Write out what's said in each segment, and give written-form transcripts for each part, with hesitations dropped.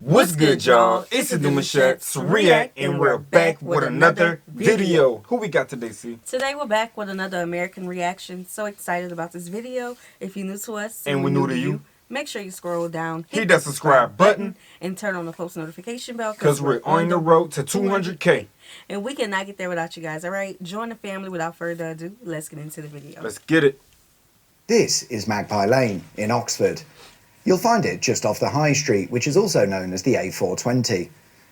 What's good, y'all? It's the Demouchet REACT, and we're back with another video. Who we got today, C? Today we're back with another American reaction. So excited about this video. If you're new to us and we're new to you, make sure you scroll down, hit that subscribe button, and turn on the post notification bell because we're on the road to 200K. And we cannot get there without you guys, all right? Join the family. Without further ado, let's get into the video. Let's get it. This is Magpie Lane in Oxford. You'll find it just off the High Street, which is also known as the A420.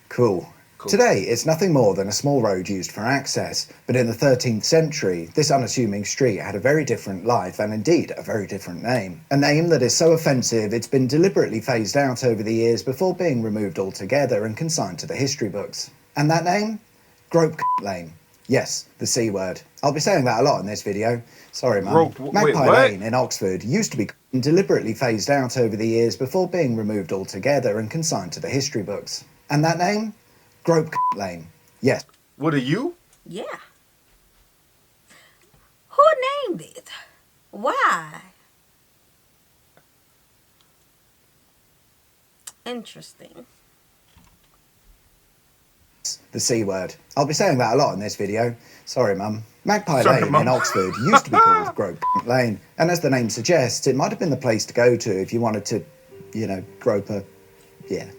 Cool. Today, it's nothing more than a small road used for access, but in the 13th century, this unassuming street had a very different life and indeed a very different name. A name that is so offensive it's been deliberately phased out over the years before being removed altogether and consigned to the history books. And that name? Grope Lane. Yes, the C word. I'll be saying that a lot in this video. Sorry, Mum. Magpie Lane in Oxford used to be deliberately phased out over the years before being removed altogether and consigned to the history books. And that name? Grope Lane. Yes. What are you? Yeah. Who named it? Why? Interesting. The C word. I'll be saying that a lot in this video. Sorry, Mum. Magpie Lane in Oxford used to be called Grope Lane, and as the name suggests, it might have been the place to go to if you wanted to, grope a... Yeah.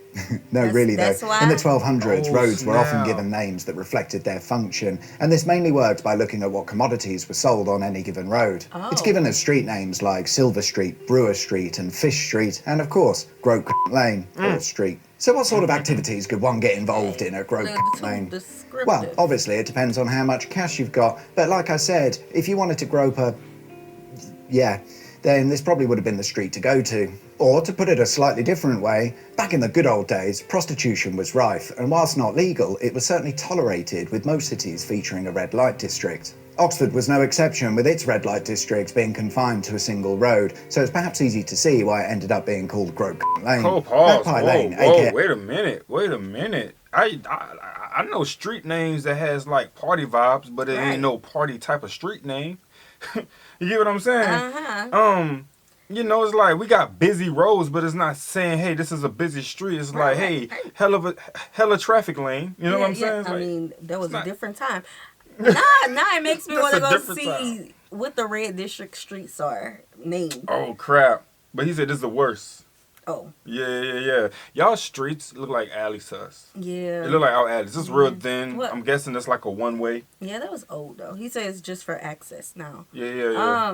No, really though. In the 1200s, roads were often given names that reflected their function, and this mainly worked by looking at what commodities were sold on any given road. It's given us street names like Silver Street, Brewer Street, and Fish Street, and of course, Grope Lane or Street. So what sort of activities could one get involved in at Grope Lane? Well, obviously it depends on how much cash you've got, but like I said, if you wanted to grope a... yeah, then this probably would have been the street to go to. Or, to put it a slightly different way, back in the good old days, prostitution was rife, and whilst not legal, it was certainly tolerated, with most cities featuring a red light district. Oxford was no exception, with its red light districts being confined to a single road, so it's perhaps easy to see why it ended up being called Grope Lane. Oh, pause. Whoa, wait a minute. I know street names that has like party vibes, but it ain't no party type of street name. You get what I'm saying? It's like we got busy roads, but it's not saying, hey, this is a busy street. It's like, hey, hella traffic lane. You know what I'm saying? I mean, that was a different time. Now it makes me want to go see what the red district streets are named. Oh, crap. But he said this is the worst. Oh. Yeah. Y'all streets look like alleys to us. Yeah. They look like our alleys. This is real thin. I'm guessing that's like a one-way. Yeah, that was old, though. He said it's just for access now. Yeah.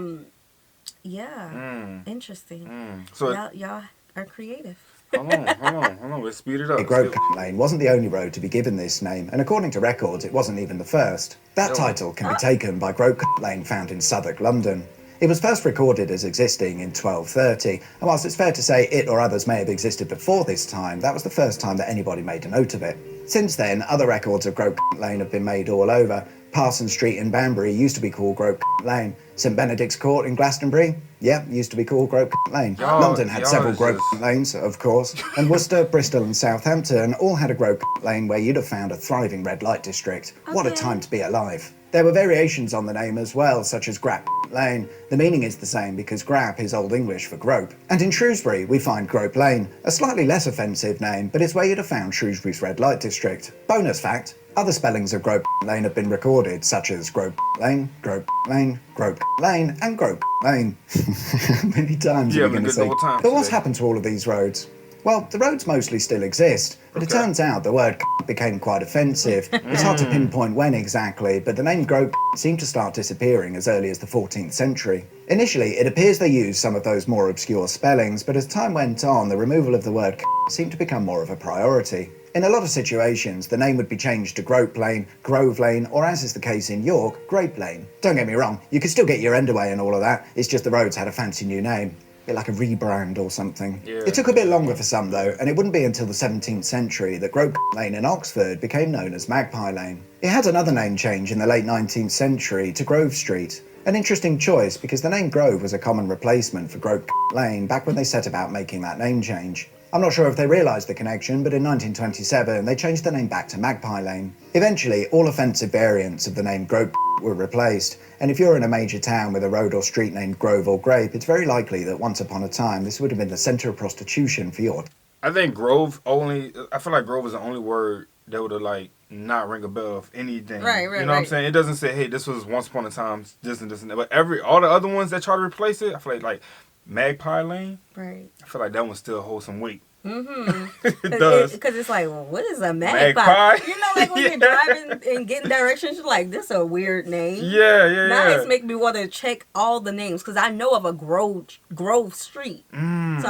Yeah. Interesting. So y'all are creative. Hold on. Let's speed it up. Grope Lane wasn't the only road to be given this name, and according to records, it wasn't even the first. That title can be taken by Grope Lane found in Southwark, London. It was first recorded as existing in 1230, and whilst it's fair to say it or others may have existed before this time, that was the first time that anybody made a note of it. Since then, other records of Grope Lane have been made all over. Parsons Street in Banbury used to be called Grope Lane. St Benedict's Court in Glastonbury, used to be called Grope Lane. London had several Grope Lanes, of course, and Worcester, Bristol and Southampton all had a Grope Lane where you'd have found a thriving red light district. What a time to be alive. There were variations on the name as well, such as Grap Lane. The meaning is the same because grap is Old English for grope. And in Shrewsbury, we find Grope Lane, a slightly less offensive name, but it's where you'd have found Shrewsbury's red light district. Bonus fact, other spellings of Grope Lane have been recorded, such as Grope Lane, Grope Lane, Grope Lane, and Grope Lane. How many times are we going to say? But what's happened to all of these roads? Well, the roads mostly still exist, but it turns out the word became quite offensive. It's hard to pinpoint when exactly, but the name grope seemed to start disappearing as early as the 14th century. Initially, it appears they used some of those more obscure spellings, but as time went on, the removal of the word seemed to become more of a priority. In a lot of situations, the name would be changed to Grope Lane, Grove Lane, or as is the case in York, Grape Lane. Don't get me wrong, you could still get your end away and all of that, it's just the roads had a fancy new name. A bit like a rebrand or something. It took a bit longer for some though, and it wouldn't be until the 17th century that Grope Lane in Oxford became known as Magpie Lane. It had another name change in the late 19th century to Grove Street. An interesting choice because the name Grove was a common replacement for Grope Lane back when they set about making that name change. I'm not sure if they realised the connection, but in 1927 they changed the name back to Magpie Lane. Eventually, all offensive variants of the name Grope were replaced, and if you're in a major town with a road or street named Grove or Grape, it's very likely that once upon a time this would have been the centre of prostitution for your I think Grove only. I feel like Grove is the only word that would have like not ring a bell of anything. Right. You know what I'm saying? It doesn't say, hey, this was once upon a time this and this and that. But all the other ones that try to replace it, I feel like Magpie Lane. Right. I feel like that one still holds some weight. Mm-hmm. It does. Because it's like, well, what is a magpie? You know, like when you're driving and getting directions, you're like, this is a weird name. Yeah. Now it's making me want to check all the names because I know of a Grove Street. So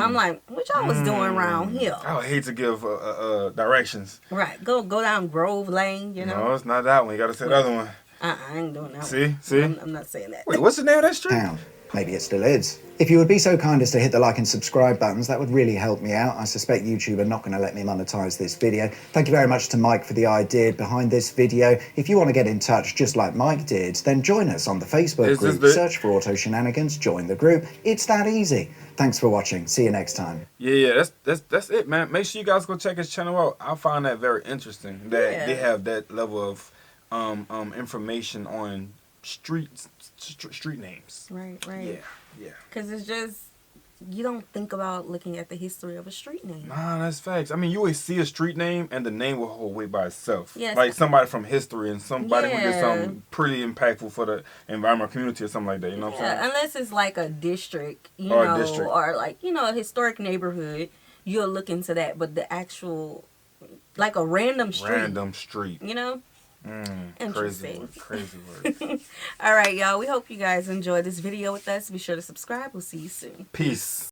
I'm like, what y'all was doing around here? I would hate to give directions. Right. Go down Grove Lane, you know? No, it's not that one. You got to say the other one. I ain't doing that See? one. See? I'm not saying that. Wait, what's the name of that street? Town. Maybe it still is. If you would be so kind as to hit the like and subscribe buttons, that would really help me out. I suspect YouTube are not going to let me monetize this video. Thank you very much to Mike for the idea behind this video. If you want to get in touch just like Mike did, then join us on the Facebook group. Search for Auto Shenanigans, join the group. It's that easy. Thanks for watching. See you next time. Yeah, that's it, man. Make sure you guys go check his channel out. I find that very interesting that they have that level of information on street names. Right. Yeah. Because it's just, you don't think about looking at the history of a street name. Nah, that's facts. I mean, you always see a street name and the name will hold weight by itself. Yes. Like somebody from history and somebody who did something pretty impactful for the environmental community or something like that. You know what I'm saying? Unless it's like a district, or like, a historic neighborhood, you'll look into that. But the actual, like a random street. You know? Interesting. Crazy word. All right, y'all. We hope you guys enjoyed this video with us. Be sure to subscribe. We'll see you soon. Peace.